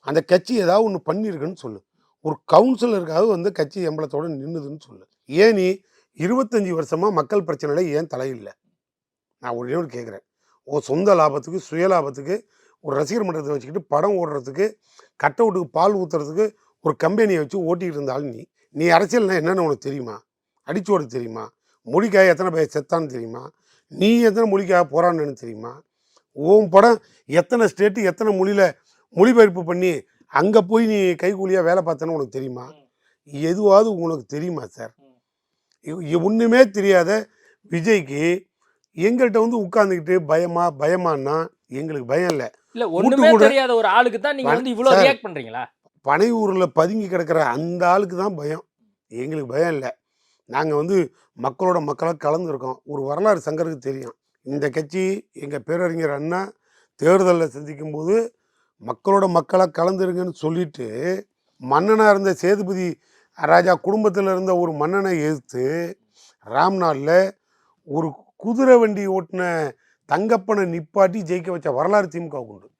அந்த கட்சி ஏதாவது ஒன்று பண்ணியிருக்குன்னு சொல்லு. ஒரு கவுன்சிலருக்காவது வந்து கட்சி எம்பளத்தோட நின்றுதுன்னு சொல்லு. ஏன் நீ 25 வருஷமா மக்கள் பிரச்சனையில ஏன் தலையில்ல? நான் ஒரே ஒரு கேட்குறேன். உன் சொந்த லாபத்துக்கு, சுய லாபத்துக்கு, ஒரு ரசிகர் மன்றத்தை வச்சுக்கிட்டு படம் ஓடுறதுக்கு, கட் அவுட்டுக்கு பால் ஊற்றுறதுக்கு ஒரு கம்பெனியை வச்சு ஓட்டிகிட்டு இருந்தாலும் நீ அரசியல்னா என்னென்னு உனக்கு தெரியுமா? அடிச்சு ஓட தெரியுமா? மொழிக்காக எத்தனை பேர் செத்தான்னு தெரியுமா? நீ எத்தனை மொழிக்காக போராடணுன்னு தெரியுமா? உன் படம் எத்தனை ஸ்டேட்டு எத்தனை மொழியில் மொழிபெயர்ப்பு பண்ணி அங்கே போய் நீ கைக்கூலியாக வேலை பார்த்தேன்னு உனக்கு தெரியுமா? எதுவாவது உங்களுக்கு தெரியுமா சார்? ஒன்றுமே தெரியாத விஜய்க்கு எங்கள்கிட்ட வந்து உட்கார்ந்துக்கிட்டு பயமானா எங்களுக்கு பயம் இல்லை. இல்ல ஒண்ணுமே தெரியாத ஒரு ஆளுக்கு தான் நீங்க வந்து இவ்வளவு ரியாக்ட் பண்றீங்களா? பனையூரில் பதுங்கி கிடக்கிற அந்த ஆளுக்கு தான் பயம். எங்களுக்கு பயம் இல்லை. நாங்கள் வந்து மக்களோட மக்களாக கலந்துருக்கோம். ஒரு வரலாறு சங்கருக்கு தெரியும். இந்த கட்சி எங்கள் பேரறிஞர் அண்ணா தேர்தலில் சந்திக்கும் போது மக்களோட மக்களாக கலந்துருங்கன்னு சொல்லிட்டு மன்னனாக இருந்த சேதுபதி ராஜா குடும்பத்தில் இருந்த ஒரு மன்னனை எதிர்த்து ராம்நாட்டில் ஒரு குதிரை வண்டி ஓட்டின தங்கப்பனை நிப்பாட்டி ஜெயிக்க வச்ச வரலாறு திமுக உண்டு.